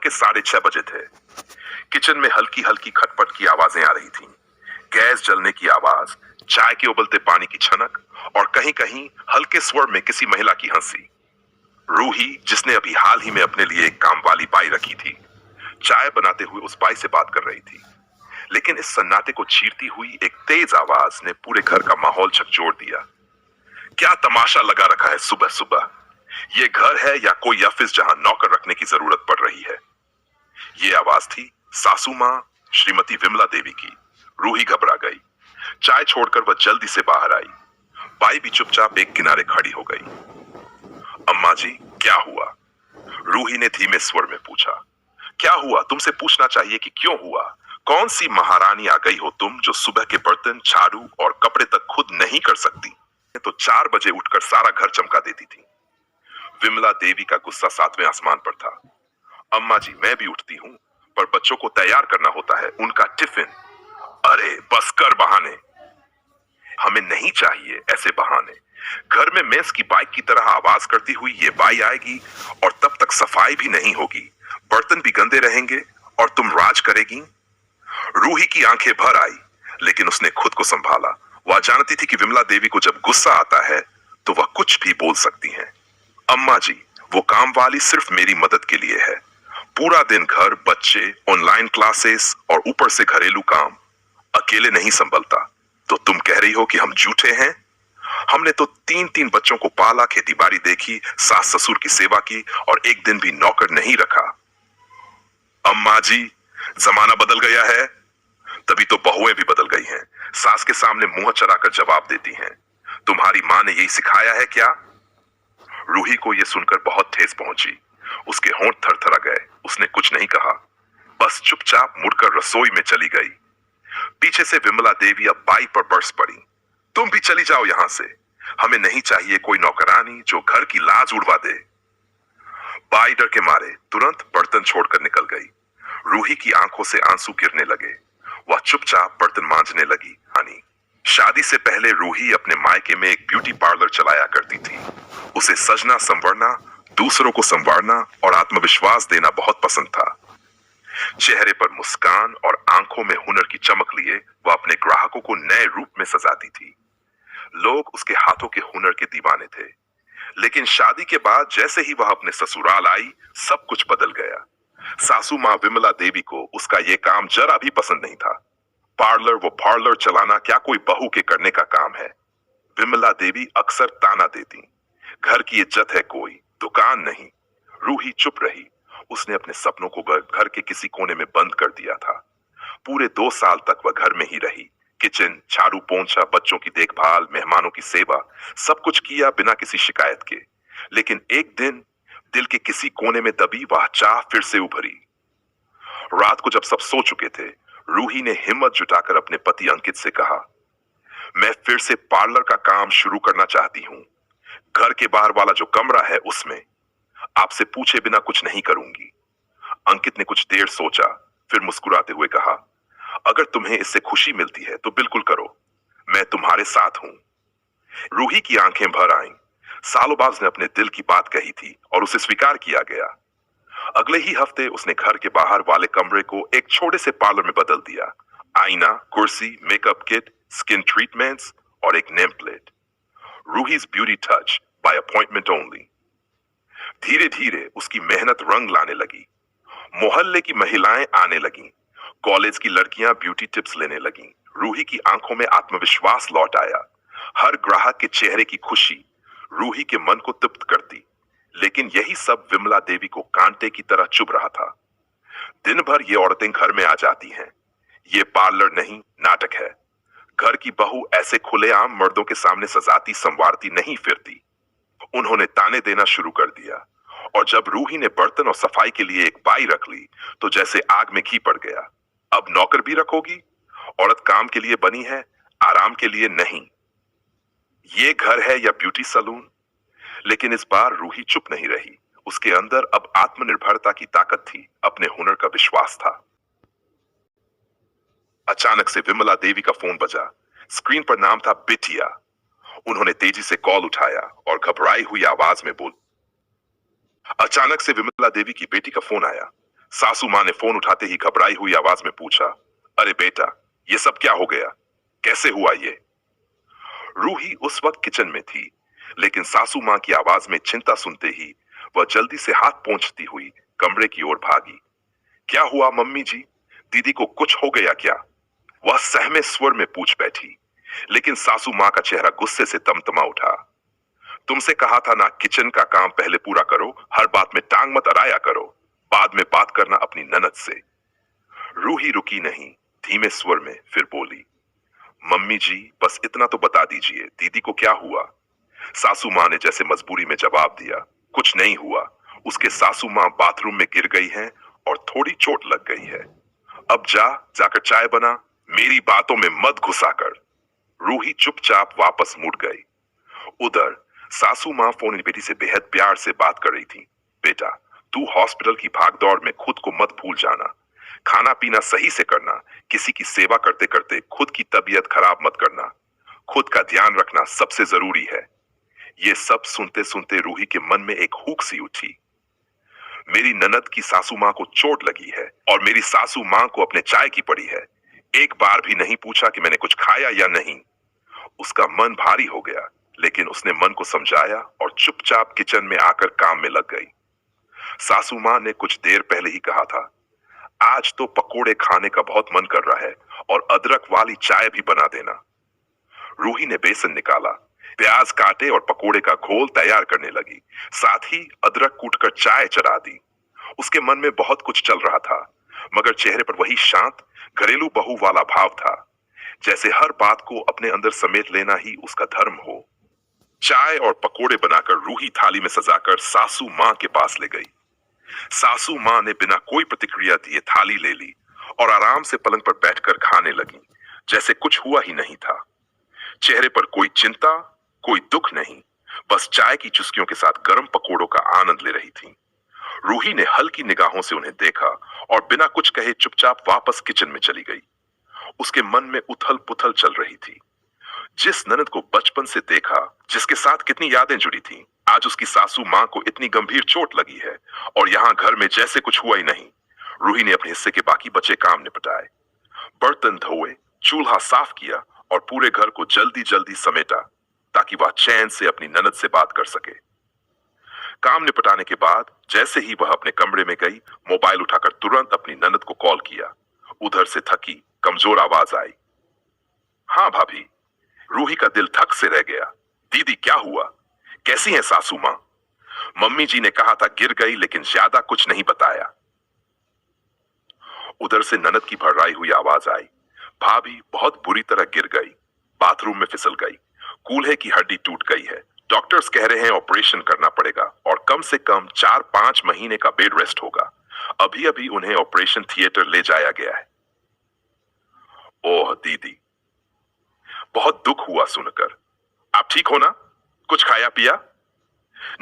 के 6:30 बजे थे। किचन में हल्की हल्की खटपट की आवाजें आ रही थीं। गैस जलने की आवाज, चाय के उबलते पानी की छनक और कहीं कहीं हल्के स्वर में किसी महिला की हंसी। रूही, जिसने अभी हाल ही में अपने लिए एक काम वाली बाई रखी थी, चाय बनाते हुए उस बाई से बात कर रही थी। लेकिन इस सन्नाटे को चीरती हुई एक तेज आवाज ने पूरे घर का माहौल झकझोर दिया। क्या तमाशा लगा रखा है सुबह सुबह? ये घर है या कोई ऑफिस जहां नौकर रखने की जरूरत पड़ रही है? ये आवाज थी सासू मां श्रीमती विमला देवी की। रूही घबरा गई। चाय छोड़कर वह जल्दी से बाहर आई। बाई भी चुपचाप एक किनारे खड़ी हो गई। अम्मा जी, क्या हुआ? रूही ने धीमे स्वर में पूछा। क्या हुआ? तुमसे पूछना चाहिए कि क्यों हुआ। कौन सी महारानी आ गई हो तुम, जो सुबह के बर्तन, झाड़ू और कपड़े तक खुद नहीं कर सकती, तो 4 बजे उठकर सारा घर चमका देती थी। विमला देवी का गुस्सा 7वें आसमान पर था। अम्मा जी, मैं भी उठती हूँ, पर बच्चों को तैयार करना होता है, उनका टिफिन। अरे बस कर बहाने। हमें नहीं चाहिए ऐसे बहाने। घर में मेस की बाइक की तरह आवाज करती हुई ये बाई आएगी और तब तक सफाई भी नहीं होगी, बर्तन भी गंदे रहेंगे और तुम राज करेगी। रूही की आंखें भर आई, लेकिन उसने खुद को संभाला। वह जानती थी कि विमला देवी को जब गुस्सा आता है तो वह कुछ भी बोल सकती हैं। अम्मा जी, वो काम वाली सिर्फ मेरी मदद के लिए है। पूरा दिन घर, बच्चे, ऑनलाइन क्लासेस और ऊपर से घरेलू काम, अकेले नहीं संभलता। तो तुम कह रही हो कि हम झूठे हैं? हमने तो 3-3 बच्चों को पाला, खेती बाड़ी देखी, सास ससुर की सेवा की और एक दिन भी नौकर नहीं रखा। अम्मा जी, जमाना बदल गया है, तभी तो बहुएं भी बदल गई हैं। सास के सामने मुंह चढ़ाकर जवाब देती हैं। तुम्हारी मां ने यही सिखाया है क्या? रूही को यह सुनकर बहुत ठेस पहुंची। उसके होंठ थरथरा गए। उसने कुछ नहीं कहा, बस चुपचाप मुड़कर रसोई में चली गई। पीछे से विमला देवी अब बाई पर बरस पड़ी। तुम भी चली जाओ यहां से। हमें नहीं चाहिए कोई नौकरानी जो घर की लाज उड़वा दे। बाई डर के मारे तुरंत बर्तन छोड़कर निकल गई। रूही की आंखों से आंसू गिरने लगे। वह चुपचाप बर्तन मांजने लगी। हानी, शादी से पहले रूही अपने मायके में एक ब्यूटी पार्लर चलाया करती थी। उसे सजना संवरना, दूसरों को संवारना और आत्मविश्वास देना बहुत पसंद था। चेहरे पर मुस्कान और आंखों में हुनर की चमक लिए वह अपने ग्राहकों को नए रूप में सजाती थी। लोग उसके हाथों के हुनर के दीवाने थे। लेकिन शादी के बाद जैसे ही वह अपने ससुराल आई, सब कुछ बदल गया। सासू मां विमला देवी को उसका यह काम जरा भी पसंद नहीं था। पार्लर चलाना क्या कोई बहू के करने का काम है? विमला देवी अक्सर ताना देती, घर की इज्जत है कोई, दुकान नहीं। रूही चुप रही। उसने अपने सपनों को घर के किसी कोने में बंद कर दिया था। पूरे 2 साल तक वह घर में ही रही। किचन, झाड़ू पोंछा, बच्चों की देखभाल, मेहमानों की सेवा, सब कुछ किया बिना किसी शिकायत के। लेकिन एक दिन दिल के किसी कोने में दबी वह चाह फिर से उभरी। रात को जब सब सो चुके थे, रूही ने हिम्मत जुटाकर अपने पति अंकित से कहा, मैं फिर से पार्लर का काम शुरू करना चाहती हूँ। घर के बाहर वाला जो कमरा है उसमें। आपसे पूछे बिना कुछ नहीं करूंगी। अंकित ने कुछ देर सोचा, फिर मुस्कुराते हुए कहा, अगर तुम्हें इससे खुशी मिलती है तो बिल्कुल करो, मैं तुम्हारे साथ हूं। रूही की आंखें भर आईं। सालों बाद उसने अपने दिल की बात कही थी और उसे स्वीकार किया गया। अगले ही हफ्ते उसने घर के बाहर वाले कमरे को एक छोटे से पार्लर में बदल दिया। आईना, कुर्सी, मेकअप किट, स्किन ट्रीटमेंट्स और एक name plate, Ruhi's beauty touch by appointment only. धीरे धीरे उसकी मेहनत रंग लाने लगी। मोहल्ले की महिलाएं आने लगीं। कॉलेज की लड़कियां ब्यूटी टिप्स लेने लगीं। रूही की आंखों में आत्मविश्वास लौट आया। हर ग्राहक के चेहरे की खुशी रूही के मन को तृप्त करती। लेकिन यही सब विमला देवी को कांटे की तरह चुभ रहा था। दिन भर ये औरतें घर में आ जाती हैं। ये पार्लर नहीं, नाटक है। घर की बहू ऐसे खुलेआम मर्दों के सामने सजाती संवारती नहीं फिरती। उन्होंने ताने देना शुरू कर दिया। और जब रूही ने बर्तन और सफाई के लिए एक बाई रख ली तो जैसे आग में घी पड़ गया। अब नौकर भी रखोगी? औरत काम के लिए बनी है, आराम के लिए नहीं। ये घर है या ब्यूटी सलून? लेकिन इस बार रूही चुप नहीं रही। उसके अंदर अब आत्मनिर्भरता की ताकत थी, अपने हुनर का विश्वास था। अचानक से विमला देवी का फोन बजा। स्क्रीन पर नाम था बिटिया। उन्होंने तेजी से कॉल उठाया और घबराई हुई आवाज में बोल। अचानक से विमला देवी की बेटी का फोन आया। सासू माँ ने फोन उठाते ही घबराई हुई आवाज में पूछा, अरे बेटा, ये सब क्या हो गया? कैसे हुआ ये? रूही उस वक्त किचन में थी, लेकिन सासू माँ की आवाज में चिंता सुनते ही वह जल्दी से हाथ पोंछती हुई कमरे की ओर भागी। क्या हुआ मम्मी जी? दीदी को कुछ हो गया क्या? वह सहमे स्वर में पूछ बैठी, लेकिन सासू माँ का चेहरा गुस्से से तमतमा उठा। तुमसे कहा था ना, किचन का काम पहले पूरा करो, हर बात में टांग मत अड़ाया करो, बाद में बात करना अपनी ननद से। रूही रुकी नहीं, धीमे स्वर में फिर बोली, मम्मी जी बस इतना तो बता दीजिए, दीदी को क्या हुआ? सासू माँ ने जैसे मजबूरी में जवाब दिया, कुछ नहीं हुआ, उसके सासू माँ बाथरूम में गिर गई हैं और थोड़ी चोट लग गई है। अब जाकर चाय बना, मेरी बातों में मत घुसा कर। रूही चुपचाप वापस मुड़ गई। उधर सासू माँ फोन बेटी से बेहद प्यार से बात कर रही थी। बेटा, तू हॉस्पिटल की भागदौड़ में खुद को मत भूल जाना, खाना पीना सही से करना, किसी की सेवा करते करते खुद की तबीयत खराब मत करना, खुद का ध्यान रखना सबसे जरूरी है। ये सब सुनते सुनते रूही के मन में एक हुक सी उठी। मेरी ननद की सासू माँ को चोट लगी है और मेरी सासू माँ को अपने चाय की पड़ी है। एक बार भी नहीं पूछा कि मैंने कुछ खाया या नहीं। उसका मन भारी हो गया, लेकिन उसने मन को समझाया और चुपचाप किचन में आकर काम में लग गई। सासू माँ ने कुछ देर पहले ही कहा था, आज तो पकोड़े खाने का बहुत मन कर रहा है और अदरक वाली चाय भी बना देना। रूही ने बेसन निकाला, प्याज काटे और पकोड़े का घोल तैयार करने लगी, साथ ही अदरक कूटकर चाय चढ़ा दी। उसके मन में बहुत कुछ चल रहा था, मगर चेहरे पर वही शांत घरेलू बहू वाला भाव था, जैसे हर बात को अपने अंदर समेट लेना ही उसका धर्म हो। चाय और पकोड़े बनाकर रूही थाली में सजाकर सासू माँ के पास ले गई। सासू माँ ने बिना कोई प्रतिक्रिया दिए थाली ले ली और आराम से पलंग पर बैठकर खाने लगी, जैसे कुछ हुआ ही नहीं था। चेहरे पर कोई चिंता, कोई दुख नहीं, बस चाय की चुस्कियों के साथ गर्म पकोड़ों का आनंद ले रही थी। रूही ने हल्की निगाहों से उन्हें देखा और बिना कुछ कहे चुपचाप वापस किचन में चली गई। उसके मन में उथल पुथल चल रही थी। जिस ननद को बचपन से देखा, जिसके साथ कितनी यादें जुड़ी थीं, आज उसकी सासू माँ को इतनी गंभीर चोट लगी है और यहाँ घर में जैसे कुछ हुआ ही नहीं। रूही ने अपने हिस्से के बाकी बचे काम निपटाए, बर्तन धोए, चूल्हा साफ किया और पूरे घर को जल्दी जल्दी समेटा, ताकि वह चैन से अपनी ननद से बात कर सके। काम निपटाने के बाद जैसे ही वह अपने कमरे में गई, मोबाइल उठाकर तुरंत अपनी ननद को कॉल किया। उधर से थकी, कमजोर आवाज आई, हाँ भाभी। रूही का दिल धक से रह गया। दीदी क्या हुआ? कैसी है सासू माँ? मम्मी जी ने कहा था गिर गई, लेकिन ज्यादा कुछ नहीं बताया। उधर से ननद की भर्राई हुई आवाज आई, भाभी बहुत बुरी तरह गिर गई, बाथरूम में फिसल गई, कूल्हे की हड्डी टूट गई है, डॉक्टर्स कह रहे हैं ऑपरेशन करना पड़ेगा और कम से कम 4-5 महीने का बेड रेस्ट होगा। अभी अभी उन्हें ऑपरेशन थिएटर ले जाया गया है। ओह दीदी, बहुत दुख हुआ सुनकर। आप ठीक हो ना? कुछ खाया पिया?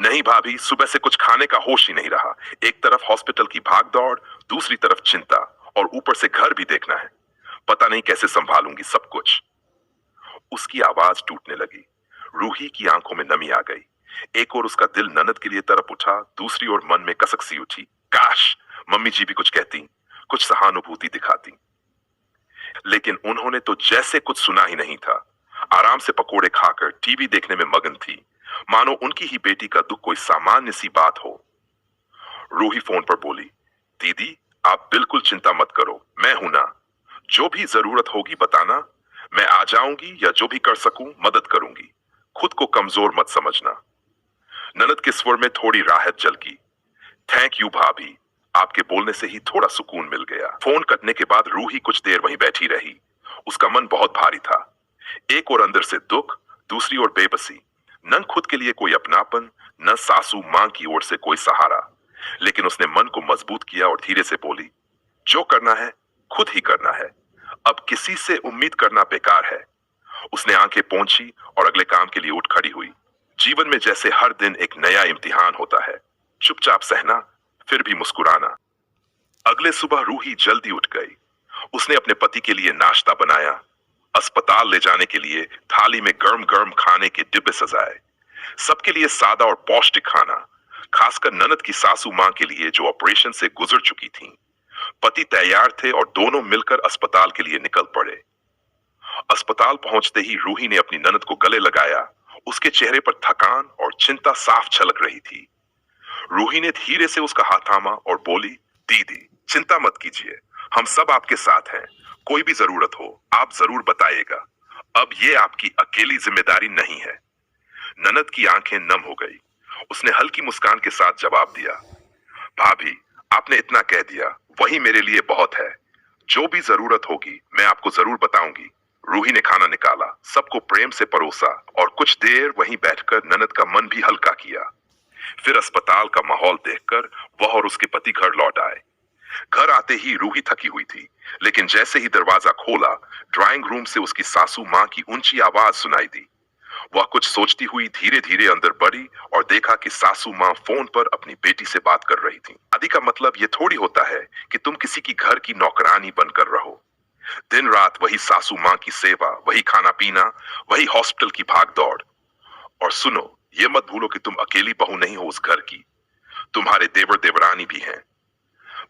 नहीं भाभी, सुबह से कुछ खाने का होश ही नहीं रहा। एक तरफ हॉस्पिटल की भागदौड़, दूसरी तरफ चिंता और ऊपर से घर भी देखना है। पता नहीं कैसे संभालूंगी सब कुछ। उसकी आवाज टूटने लगी। रूही की आंखों में नमी आ गई। एक ओर उसका दिल ननद के लिए तरफ उठा, दूसरी ओर मन में कसक सी उठी, काश मम्मी जी भी कुछ कहती, कुछ सहानुभूति दिखाती। लेकिन उन्होंने तो जैसे कुछ सुना ही नहीं था। आराम से पकोड़े खाकर टीवी देखने में मगन थी, मानो उनकी ही बेटी का दुख कोई सामान्य सी बात हो। रूही फोन पर बोली, दीदी आप बिल्कुल चिंता मत करो, मैं हूं ना, जो भी जरूरत होगी बताना, मैं आ जाऊंगी या जो भी कर सकूं मदद करूंगी, खुद को कमजोर मत समझना। ननद के स्वर में थोड़ी राहत झलकी। थैंक यू भाभी, आपके बोलने से ही थोड़ा सुकून मिल गया। फोन कटने के बाद रूही कुछ देर वहीं बैठी रही। उसका मन बहुत भारी था। एक और अंदर से दुख, दूसरी ओर बेबसी। न खुद के लिए कोई अपनापन, न सासू मां की ओर से कोई सहारा। लेकिन उसने मन को मजबूत किया और धीरे से बोली, जो करना है खुद ही करना है, अब किसी से उम्मीद करना बेकार है। उसने आंखें पोंछी और अगले काम के लिए उठ खड़ी हुई। जीवन में जैसे हर दिन एक नया इम्तिहान होता है, चुपचाप सहना, फिर भी मुस्कुराना। अगले सुबह रूही जल्दी उठ गई। उसने अपने पति के लिए नाश्ता बनाया, अस्पताल ले जाने के लिए थाली में गर्म गर्म खाने के डिब्बे सजाए, सबके लिए सादा और पौष्टिक खाना। खासकर ननद की सासू मां के लिए जो ऑपरेशन से गुजर चुकी थीं। पति तैयार थे और दोनों मिलकर अस्पताल के लिए निकल पड़े। अस्पताल पहुंचते ही रूही ने अपनी ननद को गले लगाया। उसके चेहरे पर थकान और चिंता साफ झलक रही थी। रूही ने धीरे से उसका हाथ थामा और बोली, दीदी चिंता मत कीजिए, हम सब आपके साथ हैं। कोई भी जरूरत हो आप जरूर बताइएगा। अब ये आपकी अकेली जिम्मेदारी नहीं है। ननद की आंखें नम हो गई। उसने हल्की मुस्कान के साथ जवाब दिया, भाभी आपने इतना कह दिया वही मेरे लिए बहुत है। जो भी जरूरत होगी मैं आपको जरूर बताऊंगी। रूही ने खाना निकाला, सबको प्रेम से परोसा और कुछ देर वहीं बैठकर ननद का मन भी हल्का किया। फिर अस्पताल का माहौल देखकर वह और उसके पति घर लौट आए। घर आते ही रूही थकी हुई थी, लेकिन जैसे ही दरवाजा खोला ड्राइंग रूम से उसकी सासू मां की ऊंची आवाज सुनाई दी। वह कुछ सोचती हुई धीरे धीरे अंदर बढ़ी और देखा कि सासू मां फोन पर अपनी बेटी से बात कर रही थी। शादी का मतलब ये थोड़ी होता है कि तुम किसी की घर की नौकरानी बनकर रहो। दिन रात वही सासू मां की सेवा, वही खाना पीना, वही हॉस्पिटल की भाग दौड़। और सुनो, ये मत भूलो कि तुम अकेली बहू नहीं हो उस घर की। तुम्हारे देवर देवरानी भी हैं।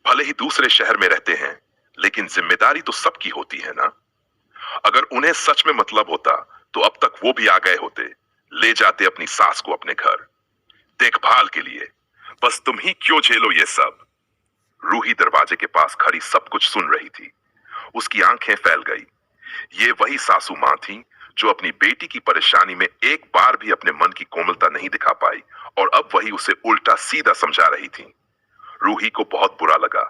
भले ही दूसरे शहर में रहते हैं, लेकिन जिम्मेदारी तो सबकी होती है ना। अगर उन्हें सच में मतलब होता तो अब तक वो भी आ गए होते, ले जाते अपनी सास को अपने घर देखभाल के लिए। बस तुम ही क्यों झेलो ये सब। रूही दरवाजे के पास खड़ी सब कुछ सुन रही थी। उसकी आंखें फैल गई। ये वही सासू मां थी जो अपनी बेटी की परेशानी में एक बार भी अपने मन की कोमलता नहीं दिखा पाई और अब वही उसे उल्टा सीधा समझा रही थी। रूही को बहुत बुरा लगा।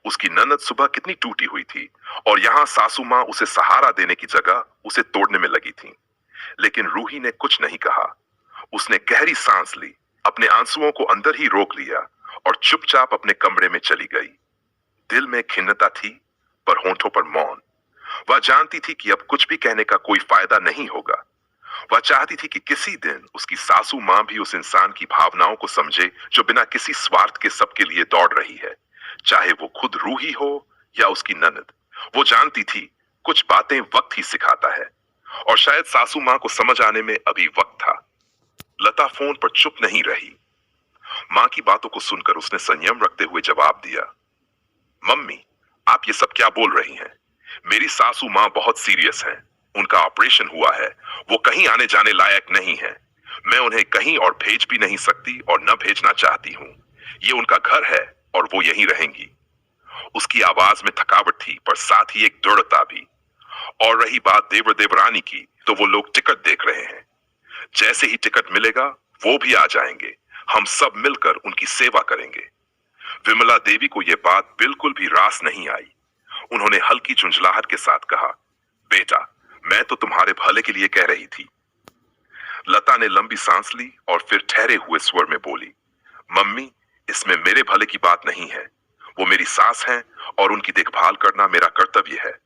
उसकी ननद सुबह कितनी टूटी हुई थी और यहाँ सासू मां उसे सहारा देने की जगह उसे तोड़ने में लगी थी। लेकिन रूही ने कुछ नहीं कहा। उसने गहरी सांस ली, अपने आंसुओं को अंदर ही रोक लिया और चुपचाप अपने कमरे में चली गई। दिल में खिन्नता थी पर होंठों पर मौन। वह जानती थी कि अब कुछ भी कहने का कोई फायदा नहीं होगा। वह चाहती थी कि किसी दिन उसकी सासू मां भी उस इंसान की भावनाओं को समझे जो बिना किसी स्वार्थ के सबके लिए दौड़ रही है, चाहे वो खुद रूही हो या उसकी ननद। वो जानती थी कुछ बातें वक्त ही सिखाता है और शायद सासू मां को समझ आने में अभी वक्त था। लता फोन पर चुप नहीं रही। मां की बातों को सुनकर उसने संयम रखते हुए जवाब दिया, मम्मी आप ये सब क्या बोल रही हैं? मेरी सासू मां बहुत सीरियस हैं। उनका ऑपरेशन हुआ है। वो कहीं आने जाने लायक नहीं है। मैं उन्हें कहीं और भेज भी नहीं सकती और न भेजना चाहती हूँ। ये उनका घर है और वो यहीं रहेंगी। उसकी आवाज में थकावट थी पर साथ ही एक दृढ़ता भी। और रही बात देवर देवरानी की, तो वो लोग टिकट देख रहे हैं। जैसे ही टिकट मिलेगा वो भी आ जाएंगे। हम सब मिलकर उनकी सेवा करेंगे। विमला देवी को यह बात बिल्कुल भी रास नहीं आई। उन्होंने हल्की झुंझलाहट के साथ कहा, बेटा मैं तो तुम्हारे भले के लिए कह रही थी। लता ने लंबी सांस ली और फिर ठहरे हुए स्वर में बोली, मम्मी इसमें मेरे भले की बात नहीं है। वो मेरी सास हैं और उनकी देखभाल करना मेरा कर्तव्य है।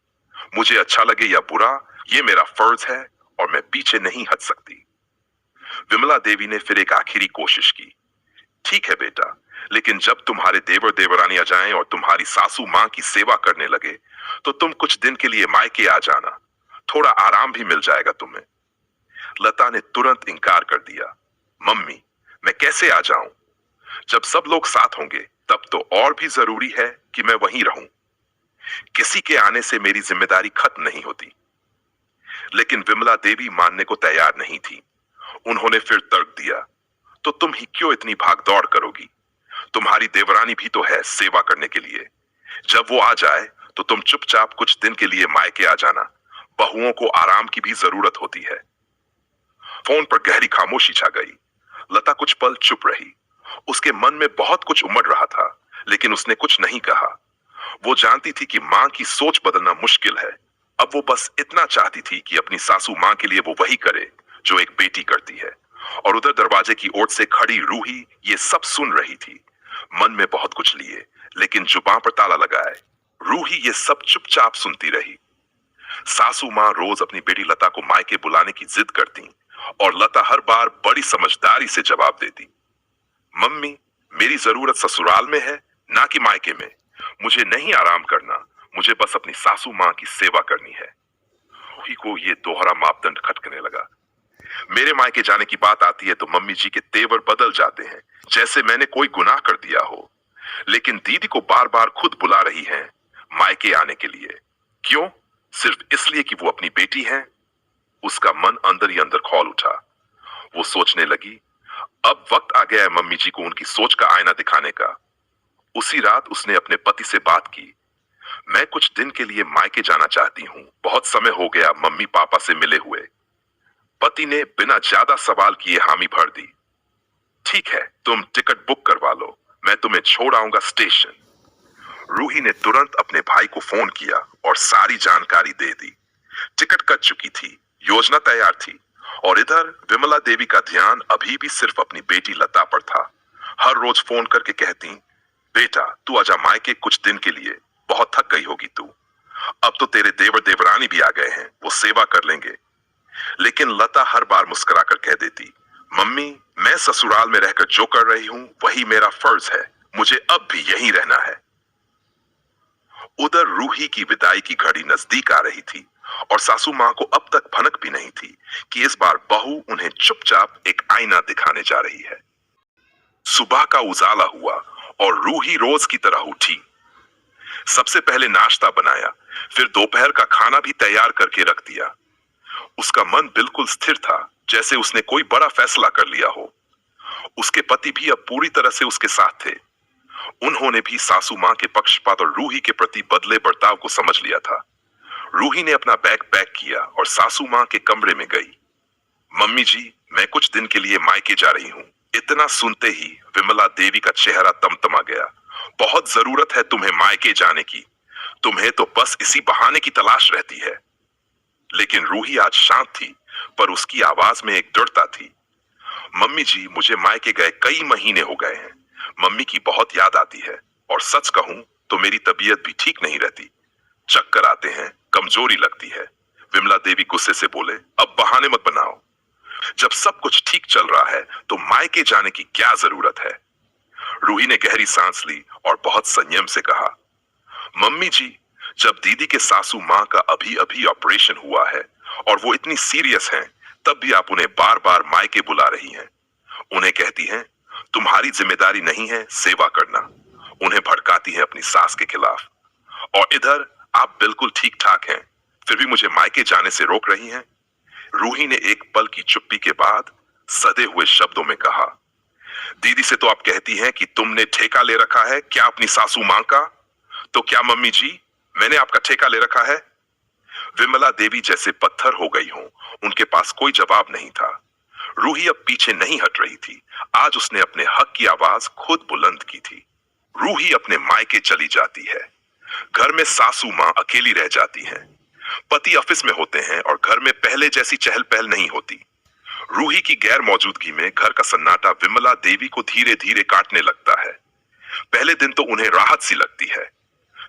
मुझे अच्छा लगे या बुरा, ये मेरा फर्ज है और मैं पीछे नहीं हट सकती। विमला देवी ने फिर एक आखिरी कोशिश की, ठीक है बेटा, लेकिन जब तुम्हारे देवर देवरानी आ जाएं और तुम्हारी सासू मां की सेवा करने लगे तो तुम कुछ दिन के लिए मायके आ जाना। थोड़ा आराम भी मिल जाएगा तुम्हें। लता ने तुरंत इनकार कर दिया, मम्मी मैं कैसे आ जाऊं? जब सब लोग साथ होंगे तब तो और भी जरूरी है कि मैं वहीं रहूं। किसी के आने से मेरी जिम्मेदारी खत्म नहीं होती। लेकिन विमला देवी मानने को तैयार नहीं थी। उन्होंने फिर तर्क दिया, तो तुम ही क्यों इतनी भागदौड़ करोगी? तुम्हारी देवरानी भी तो है सेवा करने के लिए। जब वो आ जाए तो तुम चुपचाप कुछ दिन के लिए मायके आ जाना। बहुओं को आराम की भी जरूरत होती है। फोन पर गहरी खामोशी छा गई। लता कुछ पल चुप रही। उसके मन में बहुत कुछ उमड़ रहा था, लेकिन उसने कुछ नहीं कहा। वो जानती थी कि मां की सोच बदलना मुश्किल है। अब वो बस इतना चाहती थी कि अपनी सासू मां के लिए वो वही करे जो एक बेटी करती है। और उधर दरवाजे की ओर से खड़ी रूही ये सब सुन रही थी, मन में बहुत कुछ लिए लेकिन जुबान पर ताला लगाए। रूही ये सब चुपचाप सुनती रही। सासू मां रोज अपनी बेटी लता को मायके बुलाने की जिद करती और लता हर बार बड़ी समझदारी से जवाब देती, मम्मी मेरी जरूरत ससुराल में है ना कि मायके में। मुझे नहीं आराम करना, मुझे बस अपनी सासू मां की सेवा करनी है। रूही को ये दोहरा मापदंड खटकने लगा। मेरे मायके जाने की बात आती है तो मम्मी जी के तेवर बदल जाते हैं, जैसे मैंने कोई गुनाह कर दिया हो। लेकिन दीदी को बार बार खुद बुला रही हैं मायके आने के लिए। क्यों? सिर्फ इसलिए कि वो अपनी बेटी है। उसका मन अंदर ही अंदर खौल उठा। वो सोचने लगी, अब वक्त आ गया है मम्मी जी को उनकी सोच का आईना दिखाने का। उसी रात उसने अपने पति से बात की। मैं कुछ दिन के लिए मायके जाना चाहती हूँ, बहुत समय हो गया मम्मी पापा से मिले हुए। पति ने बिना ज्यादा सवाल किए हामी भर दी। ठीक है, तुम टिकट बुक करवा लो, मैं तुम्हें छोड़ आऊंगा स्टेशन। रूही ने तुरंत अपने भाई को फोन किया और सारी जानकारी दे दी। टिकट कट चुकी थी, योजना तैयार थी, और इधर विमला देवी का ध्यान अभी भी सिर्फ अपनी बेटी लता पर था। हर रोज फोन करके कहती, बेटा तू आजा मायके कुछ दिन के लिए, बहुत थक गई होगी तू। अब तो तेरे देवर देवरानी भी आ गए हैं, वो सेवा कर लेंगे। लेकिन लता हर बार मुस्कुराकर कह देती, मम्मी मैं ससुराल में रहकर जो कर रही हूं वही मेरा फर्ज है, मुझे अब भी यहीं रहना है। उधर रूही की विदाई की घड़ी नजदीक आ रही थी और सासू मां को अब तक भनक भी नहीं थी कि इस बार बहू उन्हें चुपचाप एक आईना दिखाने जा रही है। सुबह का उजाला हुआ और रूही रोज की तरह उठी। सबसे पहले नाश्ता बनाया, फिर दोपहर का खाना भी तैयार करके रख दिया। उसका मन बिल्कुल स्थिर था, जैसे उसने कोई बड़ा फैसला कर लिया हो। उसके पति भी अब पूरी तरह से उसके साथ थे। उन्होंने भी सासू मां के पक्षपात और रूही के प्रति बदले बर्ताव को समझ लिया था। रूही ने अपना बैग पैक किया और सासू मां के कमरे में गई। मम्मी जी मैं कुछ दिन के लिए मायके जा रही हूँ। इतना सुनते ही विमला देवी का चेहरा तमतमा गया। बहुत जरूरत है तुम्हें मायके जाने की, तुम्हें तो बस इसी बहाने की तलाश रहती है। लेकिन रूही आज शांत थी, पर उसकी आवाज में एक दृढ़ता थी। मम्मी जी मुझे मायके गए कई महीने हो गए हैं, मम्मी की बहुत याद आती है, और सच कहूं तो मेरी तबीयत भी ठीक नहीं रहती, चक्कर आते हैं, कमजोरी लगती है। विमला देवी गुस्से से बोले, अब बहाने मत बनाओ। जब सब कुछ ठीक चल रहा है तो मायके जाने की क्या जरूरत है। रूही ने गहरी सांस ली और बहुत संयम से कहा, मम्मी जी जब दीदी के सासू मां का अभी अभी ऑपरेशन हुआ है और वो इतनी सीरियस हैं, तब भी आप उन्हें बार बार मायके बुला रही हैं। उन्हें कहती हैं तुम्हारी जिम्मेदारी नहीं है सेवा करना। उन्हें भड़काती हैं अपनी सास के खिलाफ। और इधर आप बिल्कुल ठीक ठाक हैं, फिर भी मुझे मायके जाने से रोक रही हैं। रूही ने एक पल की चुप्पी के बाद सधे हुए शब्दों में कहा, दीदी से तो आप कहती हैं कि तुमने ठेका ले रखा है क्या अपनी सासू मां का, तो क्या मम्मी जी मैंने आपका ठेका ले रखा है? विमला देवी जैसे पत्थर हो गई हों, उनके पास कोई जवाब नहीं था। रूही अब पीछे नहीं हट रही थी, आज उसने अपने हक की आवाज खुद बुलंद की थी। रूही अपने मायके चली जाती है। घर में सासू मां अकेली रह जाती हैं। पति ऑफिस में होते हैं और घर में पहले जैसी चहल पहल नहीं होती। रूही की गैर मौजूदगी में घर का सन्नाटा विमला देवी को धीरे धीरे काटने लगता है। पहले दिन तो उन्हें राहत सी लगती है,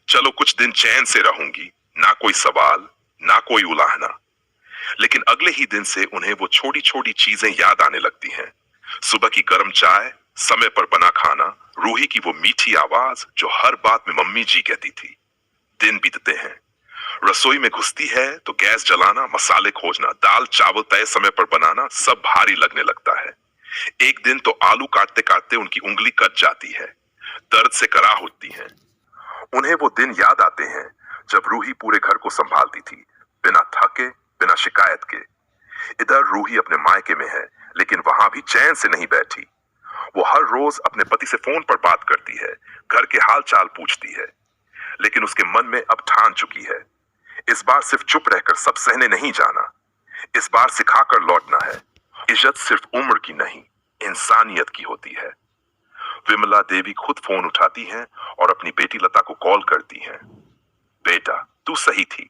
चलो कुछ दिन चैन से रहूंगी, ना कोई सवाल ना कोई उलाहना। लेकिन अगले ही दिन से उन्हें वो छोटी छोटी चीजें याद आने लगती हैं। सुबह की गर्म चाय, समय पर बना खाना, रूही की वो मीठी आवाज जो हर बात में मम्मी जी कहती थी। दिन बीतते हैं, रसोई में घुसती है तो गैस जलाना, मसाले खोजना, दाल चावल तय समय पर बनाना सब भारी लगने लगता है। एक दिन तो आलू काटते काटते उनकी उंगली कट जाती है, दर्द से कराह उठती हैं। उन्हें वो दिन याद आते हैं जब रूही पूरे घर को संभालती थी, बिना थके बिना शिकायत के। इधर रूही अपने मायके में है, लेकिन वहां भी चैन से नहीं बैठी। वो हर रोज अपने पति से फोन पर बात करती है, घर के हाल चाल पूछती है, लेकिन उसके मन में अब ठान चुकी है, इस बार सिर्फ चुप रहकर सब सहने नहीं जाना, इस बार सिखाकर लौटना है। इज्जत सिर्फ उम्र की नहीं, इंसानियत की होती है। विमला देवी खुद फोन उठाती हैं और अपनी बेटी लता को कॉल करती हैं। बेटा तू सही थी,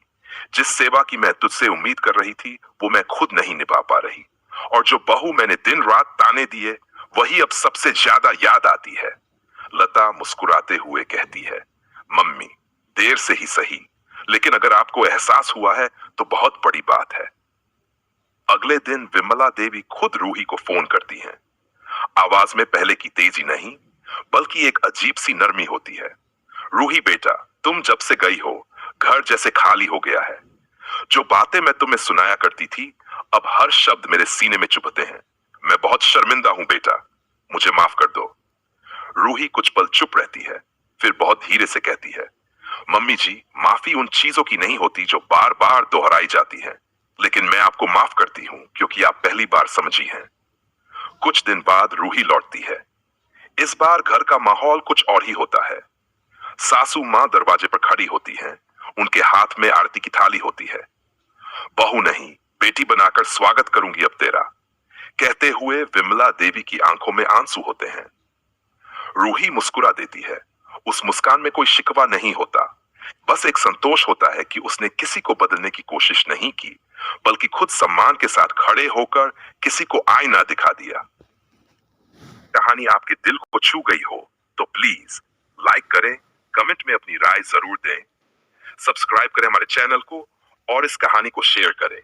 जिस सेवा की मैं तुझसे उम्मीद कर रही थी वो मैं खुद नहीं निभा पा रही, और जो बहू मैंने दिन रात ताने दिए वही अब सबसे ज्यादा याद आती है। लता मुस्कुराते हुए कहती है, मम्मी देर से ही सही, लेकिन अगर आपको एहसास हुआ है तो बहुत बड़ी बात है। अगले दिन विमला देवी खुद रूही को फोन करती हैं। आवाज में पहले की तेजी नहीं, बल्कि एक अजीब सी नरमी होती है। रूही बेटा तुम जब से गई हो घर जैसे खाली हो गया है। जो बातें मैं तुम्हें सुनाया करती थी अब हर शब्द मेरे सीने में चुभते हैं। मैं बहुत शर्मिंदा हूं बेटा, मुझे माफ कर दो। रूही कुछ पल चुप रहती है, फिर बहुत धीरे से कहती है, मम्मी जी, माफी उन चीजों की नहीं होती जो बार बार दोहराई जाती हैं, लेकिन मैं आपको माफ करती हूं क्योंकि आप पहली बार समझी हैं। कुछ दिन बाद रूही लौटती है। इस बार घर का माहौल कुछ और ही होता है। सासू माँ दरवाजे पर खड़ी होती हैं, उनके हाथ में आरती की थाली होती है। बहू नहीं, बेटी बनाकर स्वागत करूंगी अब तेरा, कहते हुए विमला देवी की आंखों में आंसू होते हैं। रूही मुस्कुरा देती है। उस मुस्कान में कोई शिकवा नहीं होता, बस एक संतोष होता है कि उसने किसी को बदलने की कोशिश नहीं की, बल्कि खुद सम्मान के साथ खड़े होकर किसी को आईना दिखा दिया। कहानी आपके दिल को छू गई हो तो प्लीज लाइक करें, कमेंट में अपनी राय जरूर दें, सब्सक्राइब करें हमारे चैनल को और इस कहानी को शेयर करें।